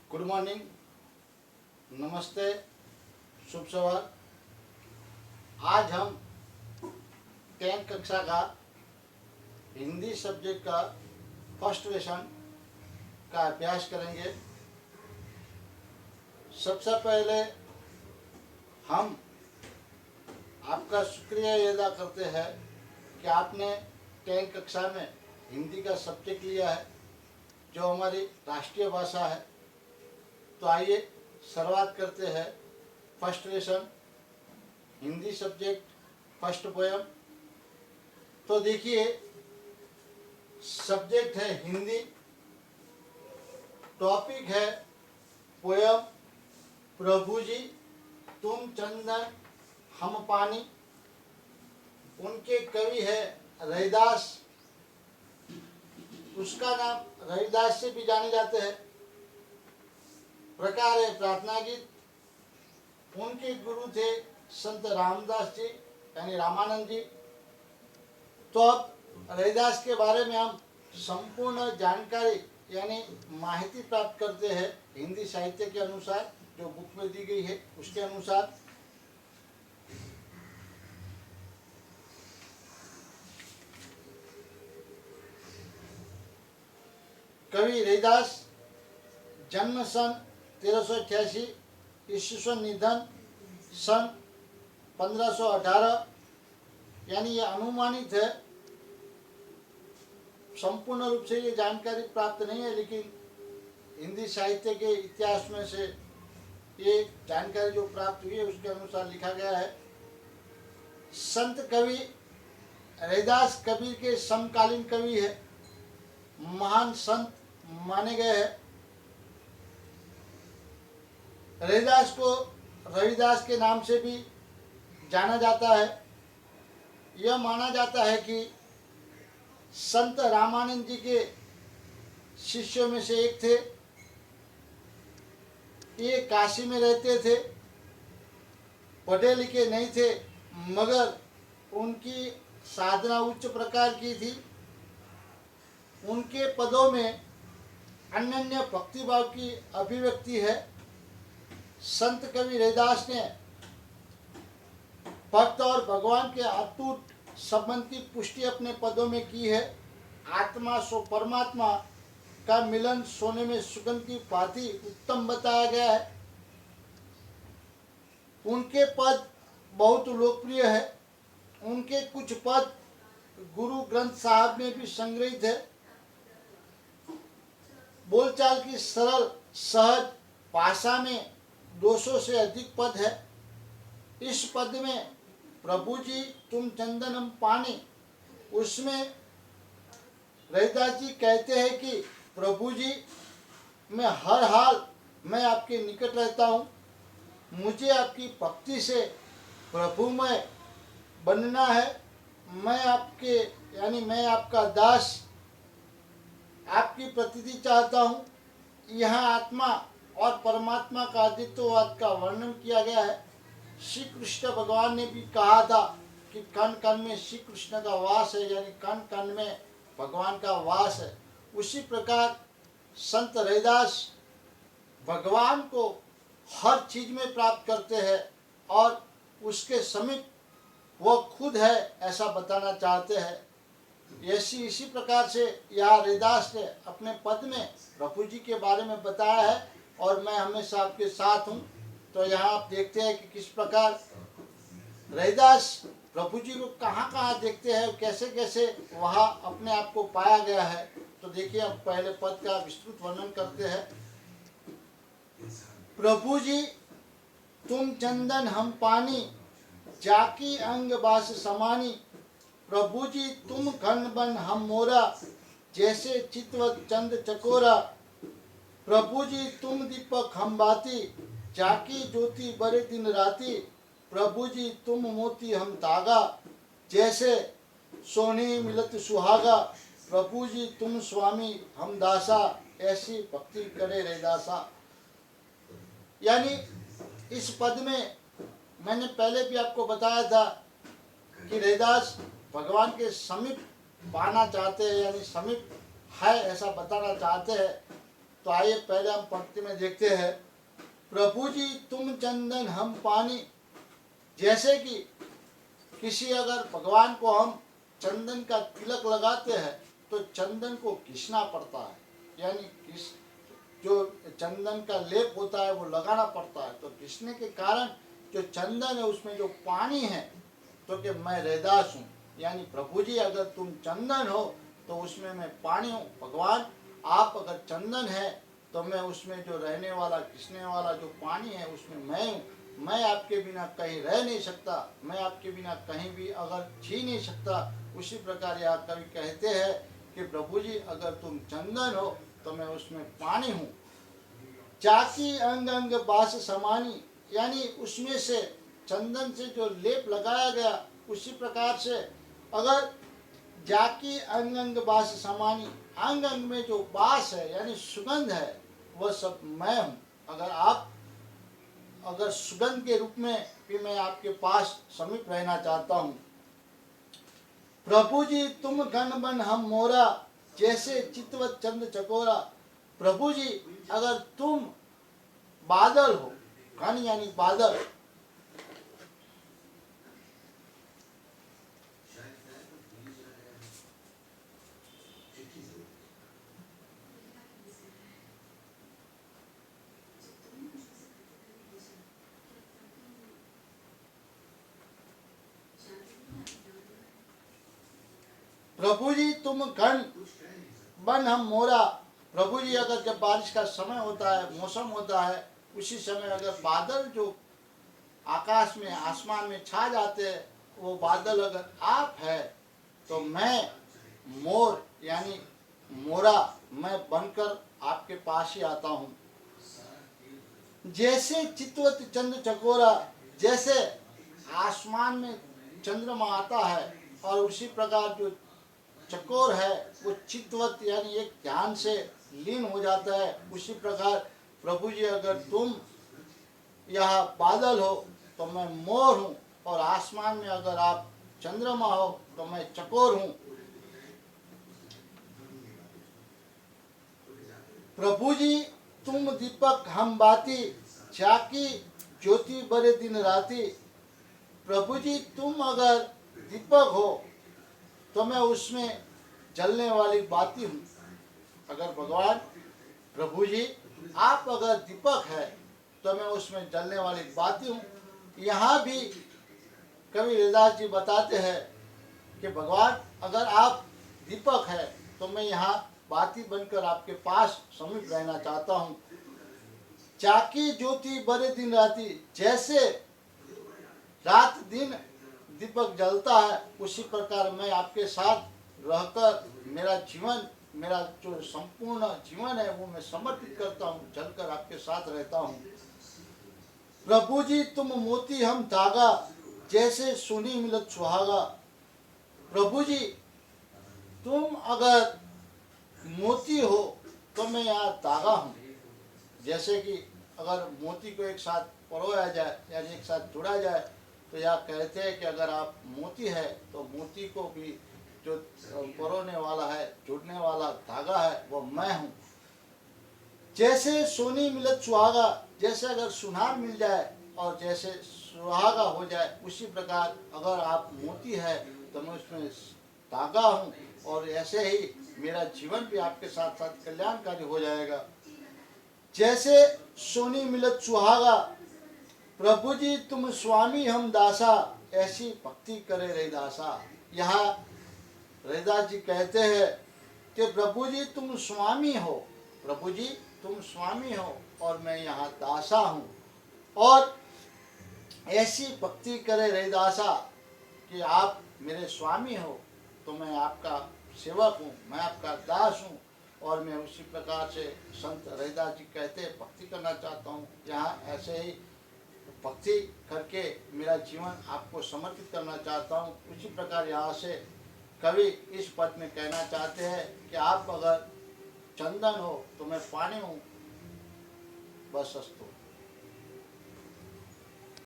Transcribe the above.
Good morning, नमस्ते, शुभ सवार। आज हम 10th कक्षा का हिंदी सब्जेक्ट का फर्स्ट लेसन का अभ्यास करेंगे। सबसे पहले हम आपका शुक्रिया अदा करते हैं कि आपने 10th कक्षा में हिंदी का सब्जेक्ट लिया है जो हमारी राष्ट्रीय भाषा है। तो आइए शुरुआत करते हैं। First lesson Hindi subject first poem. तो देखिए, सब्जेक्ट है हिंदी, टॉपिक है पोयम प्रभु जी तुम चंदन हम पानी। उनके कवि है रविदास। उसका नाम रविदास से भी जाने जाते हैं। प्रकार है प्रार्थना गीत। उनके गुरु थे संत रामदास जी यानी रामानंद जी। तो अब रविदास के बारे में हम संपूर्ण जानकारी यानी माहिती प्राप्त करते हैं हिंदी साहित्य के अनुसार, जो बुक में दी गई है उसके अनुसार। कवि रविदास जन्म सन 1388, ईस्वी निधन सन 1518, यानी ये अनुमानित है। संपूर्ण रूप से ये जानकारी प्राप्त नहीं है, लेकिन हिंदी साहित्य के इतिहास में से ये जानकारी जो प्राप्त हुई है उसके अनुसार लिखा गया है। संत कवि रविदास कबीर के समकालीन कवि है, महान संत माने गए हैं। रविदास को रविदास के नाम से भी जाना जाता है। यह माना जाता है कि संत रामानंद जी के शिष्यों में से एक थे। ये काशी में रहते थे, पढ़े लिखे नहीं थे, मगर उनकी साधना उच्च प्रकार की थी। उनके पदों में अनन्य भक्तिभाव की अभिव्यक्ति है। संत कवि रविदास ने भक्त और भगवान के अटूट संबंध की पुष्टि अपने पदों में की है। आत्मा सो परमात्मा का मिलन सोने में सुगंध की भांति उत्तम बताया गया है। उनके पद बहुत लोकप्रिय है। उनके कुछ पद गुरु ग्रंथ साहब में भी संग्रहित है। बोलचाल की सरल सहज भाषा में 200 से अधिक पद है। इस पद में प्रभु जी तुम चंदन हम पानी, उसमें रविदास जी कहते हैं कि प्रभु जी मैं हर हाल मैं आपके निकट रहता हूँ। मुझे आपकी भक्ति से प्रभुमय बनना है। मैं आपके यानी मैं आपका दास, आपकी प्रतीति चाहता हूँ। यहाँ आत्मा और परमात्मा का आदित्यवाद का वर्णन किया गया है। श्री कृष्ण भगवान ने भी कहा था कि कण कण में श्री कृष्ण का वास है, यानी कण कण में भगवान का वास है। उसी प्रकार संत रविदास भगवान को हर चीज में प्राप्त करते हैं और उसके समीप वह खुद है ऐसा बताना चाहते हैं। इसी प्रकार से यहाँ रविदास ने अपने पद में प्रभु जी के बारे में बताया है और मैं हमेशा आपके साथ हूँ। तो यहाँ आप देखते हैं कि किस प्रकार रविदास प्रभु जी को कहाँ कहाँ देखते हैं, कैसे कैसे वहाँ अपने आप को पाया गया है। तो देखिए, हम पहले पद का विस्तृत वर्णन करते हैं। प्रभु जी तुम चंदन हम पानी, जाकी अंग बास समानी। प्रभु जी तुम घन बन हम मोरा, जैसे चितवत चंद चकोरा। प्रभु जी तुम दीपक हम बाती, जाकी ज्योति बड़े दिन राती। प्रभु जी तुम मोती हम धागा, जैसे सोने मिलत सुहागा। प्रभु जी तुम स्वामी हम दासा, ऐसी भक्ति करे रविदासा। यानी इस पद में मैंने पहले भी आपको बताया था कि रविदास भगवान के समीप पाना चाहते हैं, यानी समीप है ऐसा बताना चाहते हैं। तो आइए पहले हम पंक्ति में देखते हैं, प्रभु जी तुम चंदन हम पानी। जैसे कि किसी अगर भगवान को हम चंदन का तिलक लगाते हैं तो चंदन को घिसना पड़ता है, यानी जो चंदन का लेप होता है वो लगाना पड़ता है। तो घिसने के कारण जो चंदन है उसमें जो पानी है, तो कि मैं रैदास हूँ, यानी प्रभु जी अगर तुम चंदन हो तो उसमें मैं पानी हूँ। भगवान आप अगर चंदन है तो मैं उसमें जो रहने वाला घिसने वाला जो पानी है उसमें मैं हूँ। मैं आपके बिना कहीं रह नहीं सकता, मैं आपके बिना कहीं भी अगर जी नहीं सकता। उसी प्रकार यहाँ कवि कहते हैं कि प्रभु जी अगर तुम चंदन हो तो मैं उसमें पानी हूँ। चाकी अंग अंग बास समानी, यानी उसमें से चंदन से जो लेप लगाया गया उसी प्रकार से अगर जाकी अंग अंग बास समानी, अंग अंग में जो बास है यानी सुगंध है वह सब मैं हूँ। अगर सुगंध के रूप में भी मैं आपके पास समीप रहना चाहता हूँ। प्रभु जी तुम गण बन हम मोरा, जैसे चितवत चंद्र चकोरा। प्रभु जी अगर तुम बादल हो, गण यानी बादल, प्रभु जी तुम गण बन हम मोरा। प्रभु जी अगर जब बारिश का समय होता है, मौसम होता है, उसी समय अगर बादल जो आकाश में आसमान में छा जाते हैं, वो बादल अगर आप है तो मैं मोर यानी मोरा मैं बनकर आपके पास ही आता हूँ। जैसे चितवत चंद्र चकोरा, जैसे आसमान में चंद्रमा आता है और उसी प्रकार जो चकोर है वो चितवत यानी एक ध्यान से लीन हो जाता है, उसी प्रकार प्रभु जी अगर तुम यह बादल हो तो मैं मोर हूँ, और आसमान में अगर आप चंद्रमा हो तो मैं चकोर हूँ। प्रभु जी तुम दीपक हम बाती, जाकी ज्योति बरे दिन राती। प्रभु जी तुम अगर दीपक हो तो मैं उसमें जलने वाली बाती हूँ। अगर भगवान प्रभु जी आप अगर दीपक है तो मैं उसमें जलने वाली बाती हूँ। यहाँ भी कवि रैदास जी बताते हैं कि भगवान अगर आप दीपक है तो मैं यहाँ बाती बनकर आपके पास समीप रहना चाहता हूँ। चाकी ज्योति बरे दिन राती, जैसे रात दिन दीपक जलता है उसी प्रकार मैं आपके साथ रहकर मेरा जीवन, मेरा जो संपूर्ण जीवन है वो मैं समर्पित करता हूँ, जलकर आपके साथ रहता हूँ। प्रभु जी तुम मोती हम धागा, जैसे सुनी मिलत सुहागा। प्रभु जी तुम अगर मोती हो तो मैं यहाँ धागा हूँ। जैसे कि अगर मोती को एक साथ परोया जाए यानी एक साथ जोड़ा जाए तो यह कहते हैं कि अगर आप मोती है तो मोती को भी जो परोने वाला है, जोड़ने वाला धागा है वो मैं हूँ। जैसे सोनी मिलत सुहागा, जैसे अगर सुनार मिल जाए और जैसे सुहागा हो जाए, उसी प्रकार अगर आप मोती है तो मैं उसमें धागा हूँ, और ऐसे ही मेरा जीवन भी आपके साथ साथ कल्याणकारी हो जाएगा। जैसे सोनी मिलत सुहागा, प्रभु जी तुम स्वामी हम दासा, ऐसी भक्ति करे रैदासा। यहाँ रैदास जी कहते हैं कि प्रभु जी तुम स्वामी हो, प्रभु जी तुम स्वामी हो और मैं यहाँ दासा हूँ, और ऐसी भक्ति करे रैदासा कि आप मेरे स्वामी हो तो मैं आपका सेवक हूँ, मैं आपका दास हूँ, और मैं उसी प्रकार से संत रैदास जी कहते हैं भक्ति करना चाहता हूँ। यहाँ ऐसे ही भक्ति करके मेरा जीवन आपको समर्पित करना चाहता हूँ। उसी प्रकार यहाँ से कवि इस पद में कहना चाहते हैं कि आप अगर चंदन हो तो मैं पानी हूँ। बस अस्तु।